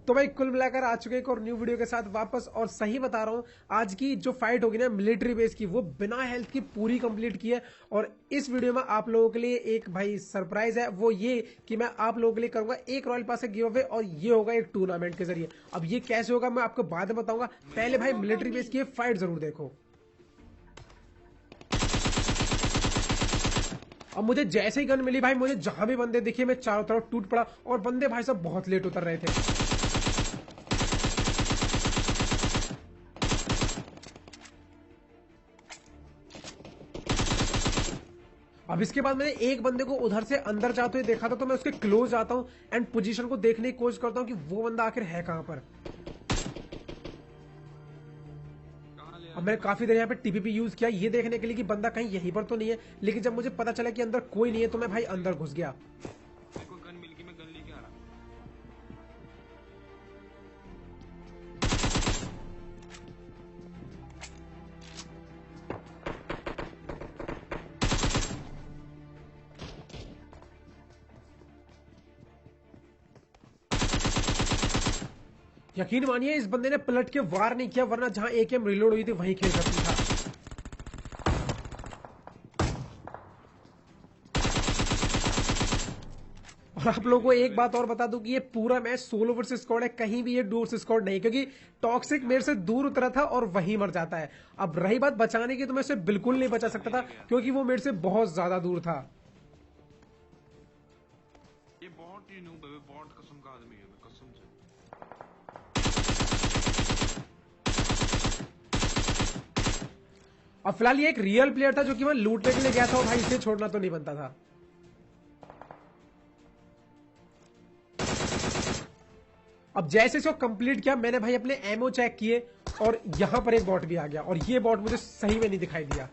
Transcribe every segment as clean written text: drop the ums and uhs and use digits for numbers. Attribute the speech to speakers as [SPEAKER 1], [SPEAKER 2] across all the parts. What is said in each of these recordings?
[SPEAKER 1] तो भाई कुल मिलाकर आ चुके एक और न्यू वीडियो के साथ वापस। और सही बता रहा हूं, आज की जो फाइट होगी ना मिलिट्री बेस की, वो बिना हेल्थ की पूरी कंप्लीट की है। और इस वीडियो में आप लोगों के लिए एक भाई सरप्राइज है, वो ये कि मैं आप लोगों के लिए करूंगा एक रॉयल पास का गिव अवे, और ये होगा एक टूर्नामेंट के जरिए। अब ये कैसे होगा मैं आपको बाद में बताऊंगा, पहले भाई मिलिट्री बेस की फाइट जरूर देखो। अब मुझे जैसे ही गन मिली भाई, मुझे जहां भी बंदे दिखे मैं चारों तरफ टूट पड़ा, और बंदे भाई सब बहुत लेट उतर रहे थे। अब इसके बाद मैंने एक बंदे को उधर से अंदर जाते हुए देखा था, तो मैं उसके क्लोज आता हूं एंड पोजीशन को देखने की कोशिश करता हूं कि वो बंदा आखिर है कहां पर। अब मैंने काफी देर यहाँ पे टीपीपी यूज किया ये देखने के लिए कि बंदा कहीं यहीं पर तो नहीं है, लेकिन जब मुझे पता चला कि अंदर कोई नहीं है तो मैं भाई अंदर घुस गया।
[SPEAKER 2] गन मिल गई, मैं गन लेके आ रहा।
[SPEAKER 1] यकीन मानिए इस बंदे ने पलट के वार नहीं किया, वरना जहां एकेएम रिलोड हुई थी वहीं खेल सकती था। और आप लोगों को एक बात और बता दूं कि ये पूरा मैच सोलो वर्सेस स्क्वाड है, कहीं भी ये डुओ वर्सेस स्क्वाड नहीं, क्योंकि टॉक्सिक मेरे से दूर उतरा था और वहीं मर जाता है। अब रही बात बचाने की, तो मैं उसे बिल्कुल नहीं बचा सकता था क्योंकि वो मेरे से बहुत ज्यादा दूर था।
[SPEAKER 2] ये बहुत ही नूब है, बहुत कसम का आदमी है, कसम से।
[SPEAKER 1] अब फिलहाल ये एक रियल प्लेयर था जो कि मैं लूटने के लिए गया था, और भाई इसे छोड़ना तो नहीं बनता था। अब जैसे इसको कंप्लीट किया मैंने भाई अपने एमओ चेक किए, और यहां पर एक बॉट भी आ गया, और ये बॉट मुझे सही में नहीं दिखाई दिया।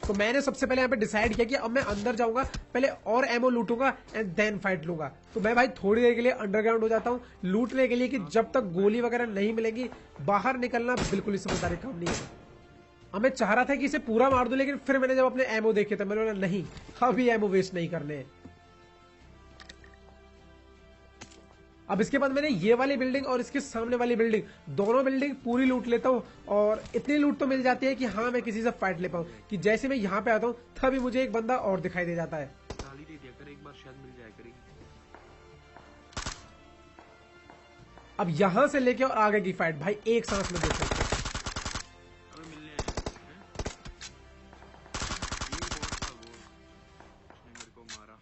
[SPEAKER 1] तो मैंने सबसे पहले यहां पे डिसाइड किया कि अब मैं अंदर जाऊंगा, पहले और एमओ लूटूंगा एंड देन फाइट लूंगा। तो मैं भाई थोड़ी देर के लिए अंडरग्राउंड हो जाता हूं लूटने के लिए, कि जब तक गोली वगैरह नहीं मिलेगी बाहर निकलना बिल्कुल ही समझदारी काम नहीं है। अब मैं चाह रहा था कि इसे पूरा मार दूं, लेकिन फिर मैंने जब अपने एमओ देखे थे मैंने बोला नहीं, अभी एमओ वेस्ट नहीं करने। अब इसके बाद मैंने ये वाली बिल्डिंग और इसके सामने वाली बिल्डिंग, दोनों बिल्डिंग पूरी लूट लेता हूँ, और इतनी लूट तो मिल जाती है कि हाँ मैं किसी से फाइट ले पाऊँ। कि जैसे मैं यहाँ पे आता हूँ तभी मुझे एक बंदा और दिखाई दे जाता है।
[SPEAKER 2] गाली दे दिया कर, एक बार शायद मिल जाया करेगी।
[SPEAKER 1] अब यहां से लेके और आगे की फाइट भाई एक सांस में देखो।
[SPEAKER 2] अबे मिलने आए हैं? ये बहुत था वो, उसने मेरे को मारा।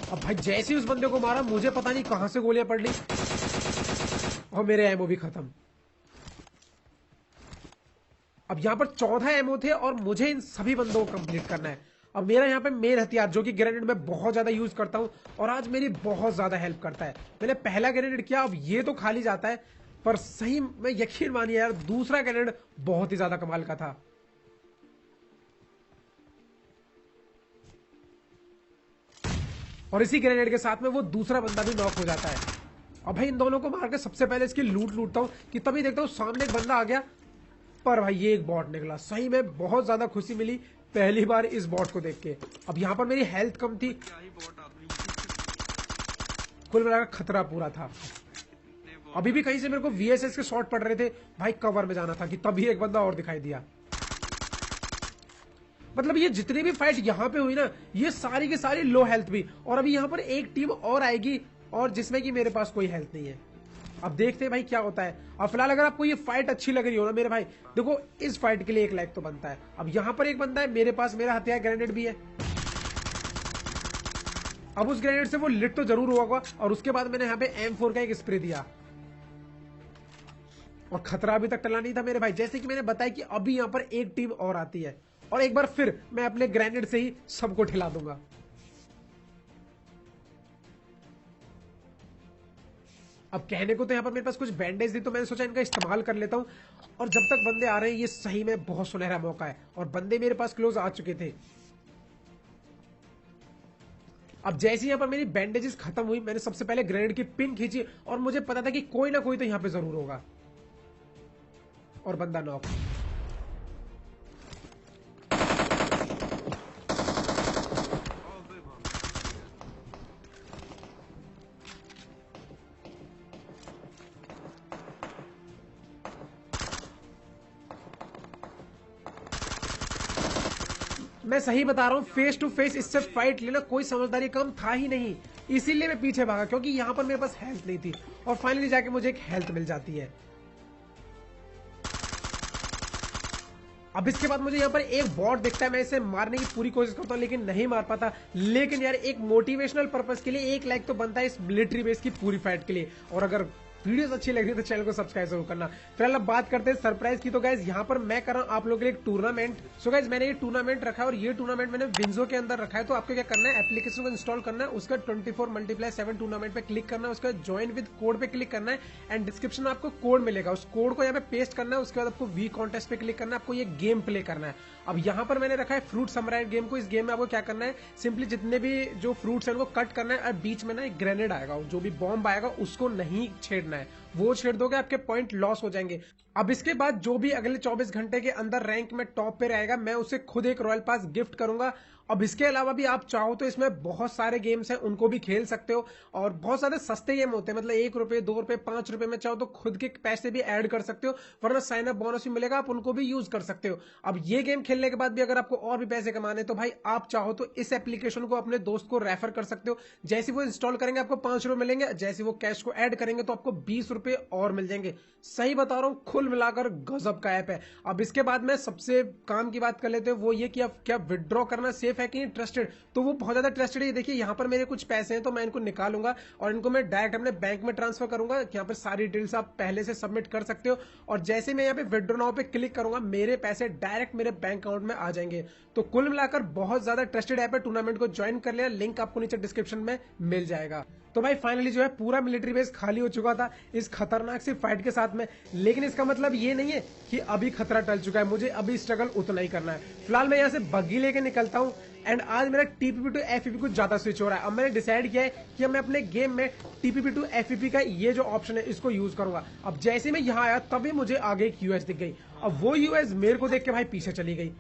[SPEAKER 1] अब भाई जैसे ही उस बंदे को मारा, मुझे पता नहीं कहां से गोलियां पड़ ली और मेरे एमओ भी खत्म। अब यहां पर 14 एमओ थे और मुझे इन सभी बंदों को कंप्लीट करना है। अब मेरा यहाँ पे मेन हथियार जो कि ग्रेनेड में बहुत ज्यादा यूज करता हूं और आज मेरी बहुत ज्यादा हेल्प करता है, मैंने पहला ग्रेनेड किया, अब ये तो खाली जाता है, पर सही में यकीन मानिए यार दूसरा ग्रेनेड बहुत ही ज्यादा कमाल का था। और इसी ग्रेनेड के साथ में वो दूसरा बंदा भी नॉक हो जाता है। अब भाई इन दोनों को मार के सबसे पहले इसकी लूट लूटता हूं कि तभी देखता हूं सामने एक बंदा आ गया, पर भाई ये एक बॉट निकला। सही में बहुत ज्यादा खुशी मिली पहली बार इस बॉट को देख के। अब यहां पर मेरी हेल्थ कम थी,
[SPEAKER 2] क्या ही बहुत आदमी,
[SPEAKER 1] कुल मिलाकर खतरा पूरा था।
[SPEAKER 2] इतने बहुत।
[SPEAKER 1] अभी भी कहीं से मेरे को वीएसएस के शॉट पड़ रहे थे, भाई कवर में जाना था कि तभी एक बंदा और दिखाई दिया। मतलब ये जितनी भी फाइट यहाँ पे हुई ना, ये सारी की सारी लो हेल्थ भी, और अभी यहाँ पर एक टीम और आएगी और जिसमें कि मेरे पास कोई हेल्थ नहीं है। अब देखते हैं भाई क्या होता है। अब फिलहाल अगर आपको ये फाइट अच्छी लग रही हो ना मेरे भाई, देखो इस फाइट के लिए 1 लाइक तो बनता है। अब यहाँ पर एक बंदा है, मेरे पास मेरा हथियार ग्रेनेड भी है। अब उस ग्रेनेड से वो लिट तो जरूर हुआ होगा, और उसके बाद मैंने यहाँ पे M4 का एक स्प्रे दिया, और खतरा अभी तक टला नहीं था मेरे भाई। जैसे कि मैंने बताया कि अभी यहाँ पर एक टीम और आती है, और एक बार फिर मैं अपने ग्रेनेड से ही सबको ठिला दूंगा। अब कहने को तो यहाँ पर मेरे पास कुछ बैंडेज थी, तो मैंने सोचा इनका इस्तेमाल कर लेता हूं, और जब तक बंदे आ रहे हैं ये सही में बहुत सुनहरा मौका है, और बंदे मेरे पास क्लोज आ चुके थे। अब जैसे यहां पर मेरी बैंडेजेस खत्म हुई, मैंने सबसे पहले ग्रेनेड की पिन खींची, और मुझे पता था कि कोई ना कोई तो यहां पे जरूर होगा, और बंदा नॉक।
[SPEAKER 2] अबे भाग।
[SPEAKER 1] मैं सही बता रहा हूँ, फेस टू फेस इससे फाइट लेना कोई समझदारी काम था ही नहीं, इसीलिए मैं पीछे भागा क्योंकि यहाँ पर मेरे पास हेल्थ नहीं थी और फाइनली जाके मुझे एक हेल्थ मिल जाती है। अब इसके बाद मुझे यहाँ पर एक बॉट दिखता है, मैं इसे मारने की पूरी कोशिश करता हूँ लेकिन नहीं मार पाता। लेकिन यार एक मोटिवेशनल पर्पस के लिए एक लाइक तो बनता है इस मिलिट्री बेस की पूरी फाइट के लिए। और अगर वीडियोस अच्छी लग रही है तो चैनल को सब्सक्राइब जरूर करना। फिलहाल अब बात करते हैं सरप्राइज की। तो गाइज यहाँ पर मैं कर रहा हूँ आप लोगों के लिए एक टूर्नामेंट। सो गाइज मैंने ये टूर्नामेंट रखा है और ये टूर्नामेंट मैंने विंजो के अंदर रखा है। तो आपको क्या करना है, एप्लीकेशन को इंस्टॉल करना है, उसका 24x7 टूर्नामेंट पे क्लिक करना है, उसका ज्वाइन विद कोड पे क्लिक करना है एंड डिस्क्रिप्शन में आपको कोड मिलेगा, उस कोड को यहाँ पे पेस्ट करना है। उसके बाद आपको वी कॉन्टेस्ट पे क्लिक करना है, आपको ये गेम प्ले करना है। अब यहाँ पर मैंने रखा है फ्रूट समराइट गेम को। इस गेम में आपको क्या करना है, सिंपली जितने भी जो फ्रूट्स हैं उनको कट करना है और बीच में ना एक ग्रेनेड आएगा, जो भी बॉम्ब आएगा उसको नहीं छेड़ना है, वो छेड़ दोगे आपके पॉइंट लॉस हो जाएंगे। अब इसके बाद जो भी अगले 24 घंटे के अंदर रैंक में टॉप पे रहेगा मैं उसे खुद एक रॉयल पास गिफ्ट करूंगा। अब इसके अलावा भी आप चाहो तो इसमें बहुत सारे गेम्स हैं, उनको भी खेल सकते हो और बहुत सारे सस्ते गेम होते हैं, मतलब 1 रुपए 2 रुपए 5 रुपए में चाहो तो खुद के पैसे भी ऐड कर सकते हो, वरना साइन अप बोनस भी मिलेगा, आप उनको भी यूज कर सकते हो। अब ये गेम खेलने के बाद भी अगर आपको और भी पैसे कमाने तो भाई आप चाहो तो इस एप्लीकेशन को अपने दोस्त को रेफर कर सकते हो। जैसे वो इंस्टॉल करेंगे आपको 5 रुपए मिलेंगे, जैसे वो कैश को ऐड करेंगे तो आपको 20 रुपए और मिल जाएंगे। सही बता रहा हूँ, कुल मिलाकर गजब का ऐप है। अब इसके बाद में सबसे काम की बात कर लेते हैं, वो ये कि अब क्या विड्रॉ करना सेफ है कि नहीं, ट्रस्टेड, तो वो बहुत ज्यादा ट्रस्टेड है। देखिए यहाँ पर मेरे कुछ पैसे हैं तो मैं इनको निकालूंगा और इनको मैं डायरेक्ट अपने बैंक में ट्रांसफर करूंगा। यहाँ पर सारी डिटेल्स आप पहले से सबमिट कर सकते हो और जैसे मैं यहाँ पे विड्रॉ नाउ पे क्लिक करूंगा मेरे पैसे डायरेक्ट मेरे बैंक अकाउंट में आ जाएंगे। तो कुल मिलाकर बहुत ज्यादा ट्रस्टेड ऐप है। टूर्नामेंट को ज्वाइन कर लिया, लिंक आपको नीचे डिस्क्रिप्शन में मिल जाएगा। तो भाई फाइनली जो है पूरा मिलिट्री बेस खाली हो चुका था इस खतरनाक सी फाइट के साथ में, लेकिन इसका मतलब ये नहीं है कि अभी खतरा टल चुका है, मुझे अभी स्ट्रगल उतना ही करना है। फिलहाल मैं यहाँ से बग्गी लेके निकलता हूँ एंड आज मेरा टीपीपी टू एफपीपी कुछ ज्यादा स्विच हो रहा है। अब मैंने डिसाइड किया है कि मैं अपने गेम में टीपीपी टू एफपीपी का ये जो ऑप्शन है इसको यूज करूंगा। अब जैसे मैं यहाँ आया तभी मुझे आगे एक यूएस दिख गई, अब वो यूएस मेरे को देख के भाई पीछे चली गई।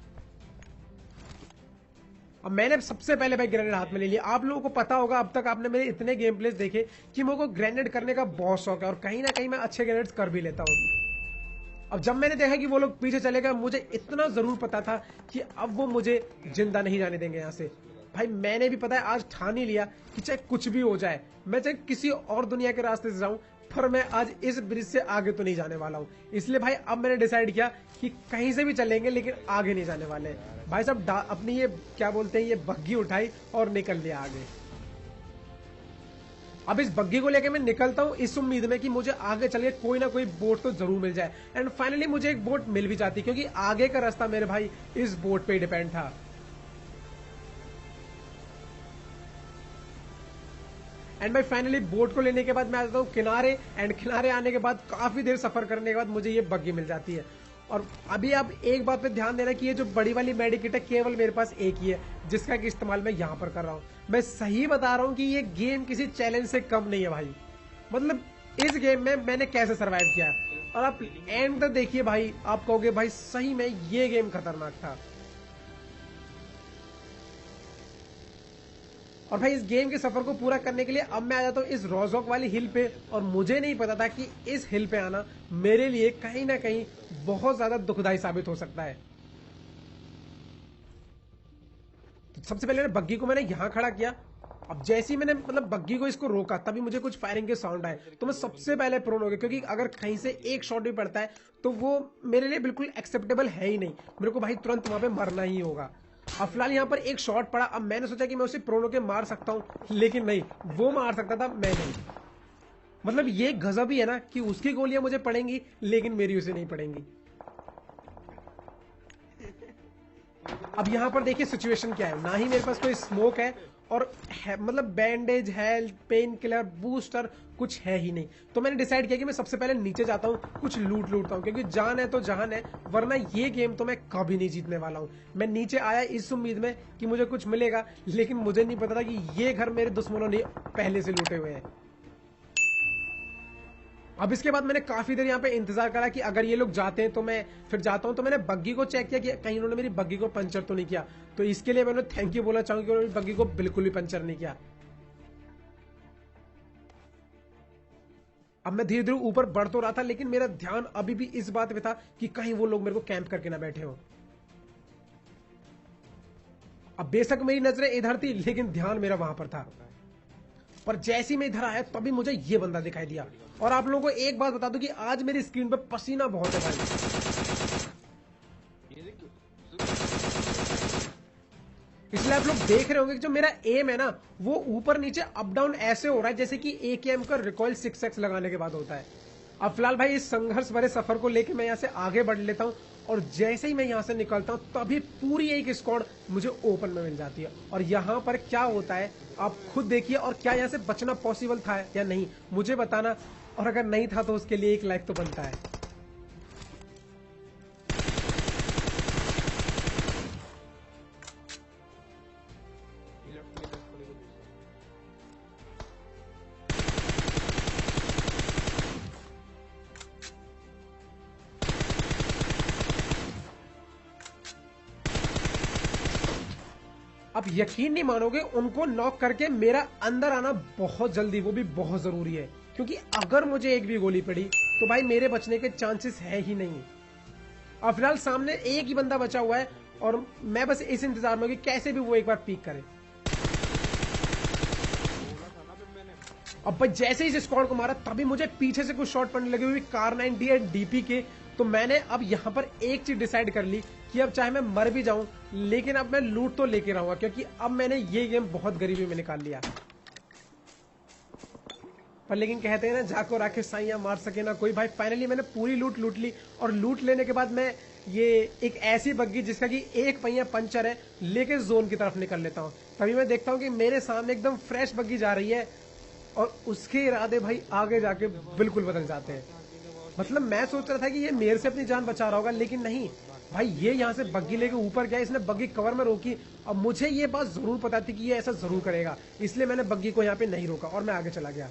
[SPEAKER 1] अब मैंने सबसे पहले भाई ग्रेनेड हाथ में ले लिया। आप लोगों को पता होगा, अब तक आपने मेरे इतने गेम प्लेस देखे कि मेरे को ग्रेनेड करने का बहुत शौक है और कहीं ना कहीं मैं अच्छे ग्रेनेड्स कर भी लेता हूँ। अब जब मैंने देखा कि वो लोग पीछे चले गए, मुझे इतना जरूर पता था कि अब वो मुझे जिंदा नहीं जाने देंगे यहाँ से। भाई मैंने भी पता है आज ठान ही लिया कि चाहे कुछ भी हो जाए, मैं चाहे किसी और दुनिया के रास्ते से जाऊं, पर मैं आज इस ब्रिज से आगे तो नहीं जाने वाला हूं। इसलिए भाई अब मैंने डिसाइड किया कि कहीं से भी चलेंगे लेकिन आगे नहीं जाने वाले। भाई साहब अपनी ये क्या बोलते हैं, ये बग्गी उठाई और निकल लिया आगे। अब इस बग्गी को लेकर मैं निकलता हूं इस उम्मीद में कि मुझे आगे चल के कोई ना कोई बोट तो जरूर मिल जाए एंड फाइनली मुझे एक बोट मिल भी जाती, क्योंकि आगे का रास्ता मेरे भाई इस बोट पे ही डिपेंड था। एंड भाई फाइनली बोट को लेने के बाद मैं आ जाता हूँ किनारे एंड किनारे आने के बाद काफी देर सफर करने के बाद मुझे ये बग्गी मिल जाती है। और अभी आप एक बात पे ध्यान देना कि ये जो बड़ी वाली मेडिकेट है केवल मेरे पास एक ही है जिसका कि इस्तेमाल मैं यहाँ पर कर रहा हूँ। मैं सही बता रहा हूँ कि ये गेम किसी चैलेंज से कम नहीं है भाई, मतलब इस गेम में मैंने कैसे सरवाइव किया है। और आप एंड तक देखिए भाई, आप कहोगे भाई सही में ये गेम खतरनाक था। और भाई इस गेम के सफर को पूरा करने के लिए अब मैं आ जाता हूँ इस रोजॉक वाली हिल पे, और मुझे नहीं पता था कि इस हिल पे आना मेरे लिए कहीं ना कहीं बहुत ज्यादा दुखदाई साबित हो सकता है। तो सबसे पहले बग्गी को मैंने यहां खड़ा किया। अब जैसे ही मैंने मतलब बग्गी को इसको रोका तभी मुझे कुछ फायरिंग के साउंड आए, तो मैं सबसे पहले प्रोन हो गया, क्योंकि अगर कहीं से एक शॉट भी पड़ता है तो वो मेरे लिए बिल्कुल एक्सेप्टेबल है ही नहीं, मेरे को भाई तुरंत वहां पे मरना ही होगा। अब फिलहाल यहाँ पर एक शॉट पड़ा, अब मैंने सोचा कि मैं उसे प्रोनो के मार सकता हूँ, लेकिन नहीं, वो मार सकता था मैं नहीं। मतलब ये गजब ही है ना कि उसकी गोलियां मुझे पड़ेंगी लेकिन मेरी उसे नहीं पड़ेंगी। अब यहाँ पर देखिए सिचुएशन क्या है, ना ही मेरे पास कोई स्मोक है और मतलब bandage, health, pain killer, booster कुछ है ही नहीं। तो मैंने डिसाइड किया कि मैं सबसे पहले नीचे जाता हूँ, कुछ लूटता हूँ, क्योंकि जान है तो जहान है, वरना ये गेम तो मैं कभी नहीं जीतने वाला हूँ। मैं नीचे आया इस उम्मीद में कि मुझे कुछ मिलेगा, लेकिन मुझे नहीं पता था कि ये घर मेरे दुश्मनों ने पहले से लूटे हुए हैं। अब इसके बाद मैंने काफी देर यहाँ पे इंतजार करा कि अगर ये लोग जाते हैं तो मैं फिर जाता हूं। तो मैंने बग्गी को चेक किया कि कहीं उन्होंने मेरी बग्गी को पंचर तो नहीं किया, तो इसके लिए मैंने थैंक यू बोलना चाहूंगा कि उन्होंने बग्गी को बिल्कुल भी पंचर नहीं किया। अब मैं धीरे धीरे ऊपर बढ़ तो रहा था, लेकिन मेरा ध्यान अभी भी इस बात पे था कि कहीं वो लोग मेरे को कैंप करके ना बैठे हो। अब बेशक मेरी नजरें इधर थी लेकिन ध्यान मेरा वहां पर था। पर जैसे ही मैं इधर आया तभी मुझे ये बंदा दिखाई दिया। और आप लोगों को एक बात बता दूं कि आज मेरी स्क्रीन पे पसीना बहुत है भाई, इसलिए आप लोग देख रहे होंगे कि जो मेरा एम है ना वो ऊपर नीचे अप डाउन ऐसे हो रहा है जैसे कि AKM का रिकॉइल 6x लगाने के बाद होता है। अब फिलहाल भाई इस संघर्ष भरे सफर को लेकर मैं यहाँ से आगे बढ़ लेता हूँ और जैसे ही मैं यहाँ से निकलता हूँ तभी पूरी एक स्क्वाड मुझे ओपन में मिल जाती है। और यहाँ पर क्या होता है आप खुद देखिए, और क्या यहाँ से बचना पॉसिबल था या नहीं मुझे बताना, और अगर नहीं था तो उसके लिए एक लाइक तो बनता है। अब यकीन नहीं मानोगे, उनको नॉक करके मेरा अंदर आना बहुत जल्दी, वो भी बहुत जरूरी है, क्योंकि अगर मुझे एक भी गोली पड़ी तो भाई मेरे बचने के चांसेस है ही नहीं। अब फिलहाल सामने एक ही बंदा बचा हुआ है और मैं बस इस इंतजार में हूं कि कैसे भी वो एक बार पीक करे। अब भाई जैसे ही इस स्क्वाड को मारा तभी मुझे पीछे से कुछ शॉट पड़ने लगे हुए कार 98 DP के। तो मैंने अब यहाँ पर एक चीज डिसाइड कर ली कि अब चाहे मैं मर भी जाऊं लेकिन अब मैं लूट तो लेके रहूंगा, क्योंकि अब मैंने ये गेम बहुत गरीबी में निकाल लिया। पर लेकिन कहते हैं ना, जाको राखे साइयां मार सके ना कोई। भाई फाइनली मैंने पूरी लूट ली और लूट लेने के बाद मैं ये एक ऐसी बग्गी जिसका कि एक पहिया पंचर है लेके जोन की तरफ निकल लेता हूँ। तभी मैं देखता हूँ कि मेरे सामने एकदम फ्रेश बग्गी जा रही है और उसके इरादे भाई आगे जाके बिल्कुल बदल जाते हैं। मतलब मैं सोच रहा था कि ये मेरे से अपनी जान बचा रहा होगा, लेकिन नहीं भाई, ये यहाँ से बग्गी लेके ऊपर गया, इसने बग्गी कवर में रोकी। अब मुझे ये बात जरूर पता थी कि ये ऐसा जरूर करेगा, इसलिए मैंने बग्गी को यहाँ पे नहीं रोका और मैं आगे चला गया।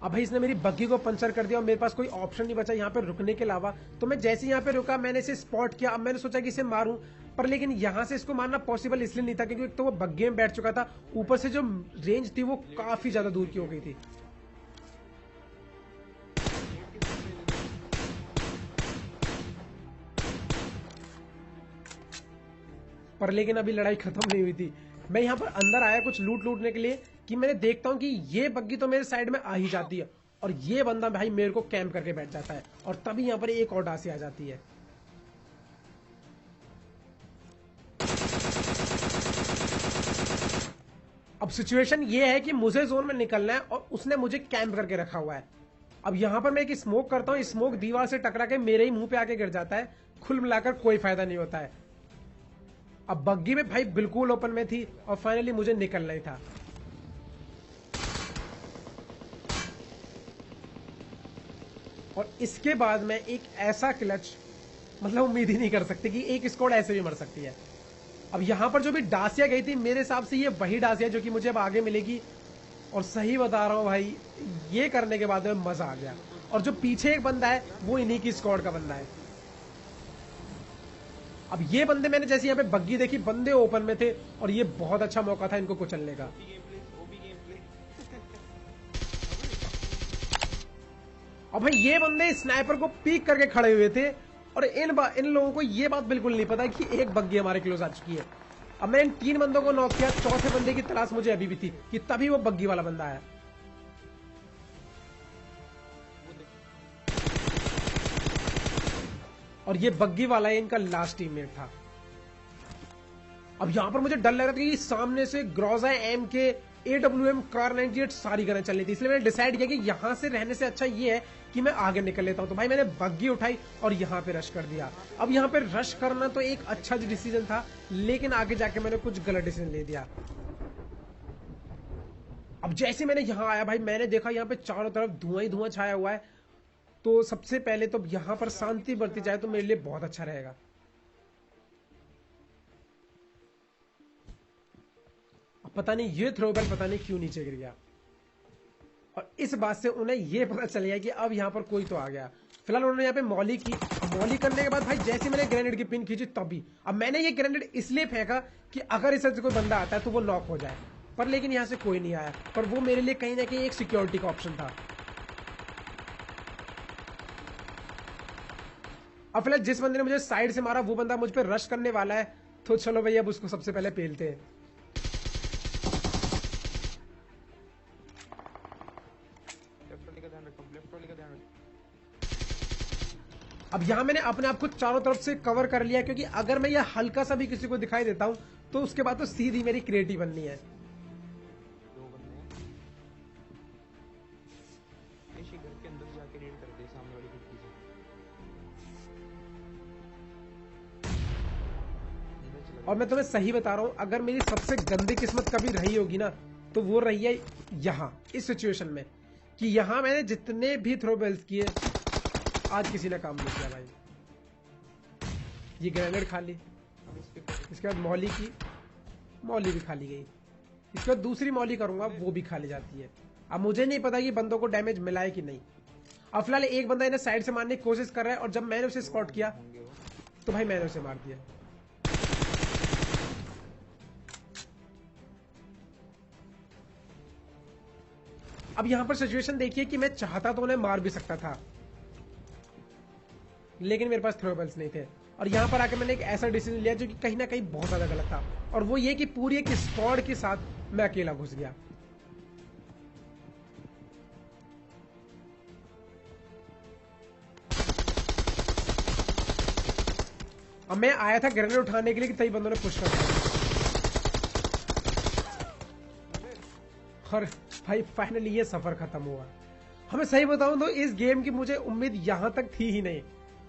[SPEAKER 1] अब भाई इसने मेरी बग्गी को पंचर कर दिया और मेरे पास कोई ऑप्शन नहीं बचा यहाँ पे रुकने के अलावा। तो मैं जैसे यहाँ पे रुका मैंने इसे स्पॉट किया। अब मैंने सोचा कि इसे मारूं, पर लेकिन यहाँ से इसको मारना पॉसिबल इसलिए नहीं था क्योंकि एक तो वो बग्गी में बैठ चुका था, ऊपर से जो रेंज थी वो काफी ज्यादा दूर की हो गई थी। पर लेकिन अभी लड़ाई खत्म नहीं हुई थी। मैं यहाँ पर अंदर आया कुछ लूटने के लिए कि मैंने देखता हूँ कि ये बग्गी तो मेरे साइड में आ ही जाती है और ये बंदा भाई मेरे को कैंप करके बैठ जाता है और तभी यहाँ पर एक और डासी आ जाती है। अब सिचुएशन ये है कि मुझे जोन में निकलना है और उसने मुझे कैंप करके रखा हुआ है। अब यहाँ पर मैं एक स्मोक करता हूँ, स्मोक दीवार से टकरा के मेरे ही मुंह पे आके गिर जाता है। कुल मिलाकर कोई फायदा नहीं होता है। अब बग्गी में भाई बिल्कुल ओपन में थी और फाइनली मुझे निकलना ही था। और इसके बाद मैं एक ऐसा क्लच, मतलब उम्मीद ही नहीं कर सकते कि एक स्क्वाड ऐसे भी मर सकती है। अब यहां पर जो भी डासिया गई थी मेरे हिसाब से ये वही डासिया जो कि मुझे अब आगे मिलेगी। और सही बता रहा हूं भाई, ये करने के बाद में मजा आ गया। और जो पीछे एक बंदा है वो इन्हीं की स्क्वाड का बंदा है। अब ये बंदे मैंने जैसे यहाँ पे बग्गी देखी, बंदे ओपन में थे और ये बहुत अच्छा मौका था इनको कुचलने का। अब भाई ये बंदे स्नाइपर को पीक करके खड़े हुए थे और इन लोगों को ये बात बिल्कुल नहीं पता कि एक बग्गी हमारे क्लोज आ चुकी है। अब मैंने इन 3 बंदों को नॉक किया, चौथे बंदे की तलाश मुझे अभी भी थी कि तभी वो बग्गी वाला बंदा आया। और ये बग्गी वाला इनका लास्ट टीममेट था। अब यहां पर मुझे डर लग रहा था कि सामने से ग्रोजा MK AWM कार 98 सारी गनें चल रही थी, इसलिए मैंने डिसाइड किया कि यहां से रहने से अच्छा ये है कि मैं आगे निकल लेता हूं। तो भाई मैंने बग्गी उठाई और यहां पे रश कर दिया। अब यहां पे रश करना तो एक अच्छा डिसीजन था, लेकिन आगे जाके मैंने कुछ गलत डिसीजन ले दिया। अब जैसे मैंने यहां आया भाई, मैंने देखा यहां पे चारों तरफ धुआं ही धुआं छाया हुआ है। तो सबसे पहले तो यहां पर शांति बरती जाए तो मेरे लिए बहुत अच्छा रहेगा। अब पता नहीं ये थ्रोबॉल पता नहीं क्यों नीचे गिर गया और इस बात से उन्हें ये पता चल गया कि अब यहां पर कोई तो आ गया। फिलहाल उन्होंने यहाँ पे मॉली की। मॉली करने के बाद भाई जैसे मैंने ग्रेनेड की पिन खींची तभी, अब मैंने ये ग्रेनेड इसलिए फेंका कि अगर इस कोई बंदा आता है तो वो नॉक हो जाए, पर लेकिन यहां से कोई नहीं आया। पर वो मेरे लिए कहीं ना कहीं एक सिक्योरिटी का ऑप्शन था। अब फिलहाल जिस बंदे ने मुझे साइड से मारा वो बंदा मुझ पर रश करने वाला है, तो चलो भाई अब उसको सबसे पहले पेलते हैं। अब यहाँ मैंने अपने आप को चारों तरफ से कवर कर लिया, क्योंकि अगर मैं ये हल्का सा भी किसी को दिखाई देता हूँ तो उसके बाद तो सीधी मेरी क्रिएटिव बननी है।
[SPEAKER 3] दो बंदे हैं। इसी घर के अंदर जाके रेड कर दे सामने वाली खिड़की से। अंदर चला
[SPEAKER 1] और मैं तुम्हें सही बता रहा हूँ, अगर मेरी सबसे गंदी किस्मत कभी रही होगी ना, तो वो रही है यहाँ इस सिचुएशन में, कि यहाँ मैंने जितने भी थ्रोबेल्स किए आज किसी ने काम नहीं किया भाई। ये ग्रेनेड खाली,
[SPEAKER 3] अब इस पे कर।
[SPEAKER 1] इसके बाद मौली की, मौली भी खाली गई। इसके बाद दूसरी मौली करूंगा, वो भी खाली जाती है। अब मुझे नहीं पता कि बंदों को डैमेज मिला है कि नहीं। अब फिलहाल एक बंदा इन्हें साइड से मारने की कोशिश कर रहा है, और जब मैंने उसे स्पॉट किया
[SPEAKER 3] होंगे वो।
[SPEAKER 1] तो भाई मैंने उसे मार दिया। अब यहां पर सिचुएशन देखिए कि मैं चाहता तो उन्हें मार भी सकता था, लेकिन मेरे पास थ्रोबल्स नहीं थे। और यहां पर आके मैंने एक ऐसा डिसीजन लिया जो कि कहीं ना कहीं बहुत ज्यादा गलत था, और वो ये कि पूरी एक स्क्वाड के साथ मैं अकेला घुस गया। अब मैं आया था ग्रेनेड उठाने के लिए कि तभी बंदों ने पुश कर दिया। और भाई फाइनली ये सफर खत्म हुआ। हमें सही बताऊं तो इस गेम की मुझे उम्मीद यहां तक थी ही नहीं।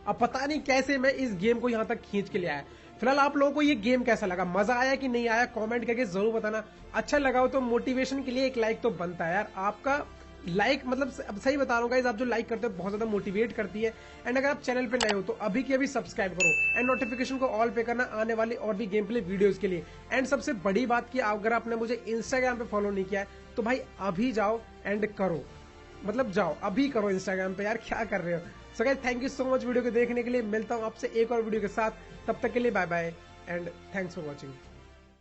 [SPEAKER 1] अब पता नहीं कैसे मैं इस गेम को यहां तक खींच के ले आया। फिलहाल आप लोगों को ये गेम कैसा लगा, मजा आया कि नहीं आया, कमेंट करके जरूर बताना। अच्छा लगा हो तो मोटिवेशन के लिए एक लाइक तो बनता है यार। आपका लाइक मतलब अब सही बता रहा हूँ गाइस, आप जो लाइक करते हो बहुत ज्यादा मोटिवेट करती है। एंड अगर आप चैनल पे नए हो तो अभी के अभी सब्सक्राइब करो एंड नोटिफिकेशन को ऑल पे करना आने वाली और भी गेम प्ले वीडियोस के लिए। एंड सबसे बड़ी बात की, अगर आपने मुझे इंस्टाग्राम पे फॉलो नहीं किया है तो भाई अभी जाओ एंड करो, मतलब जाओ अभी करो इंस्टाग्राम पे यार, क्या कर रहे हो। So guys thank you so much video को देखने के लिए। मिलता हूँ आपसे एक और वीडियो के साथ, तब तक के लिए bye bye and thanks for watching.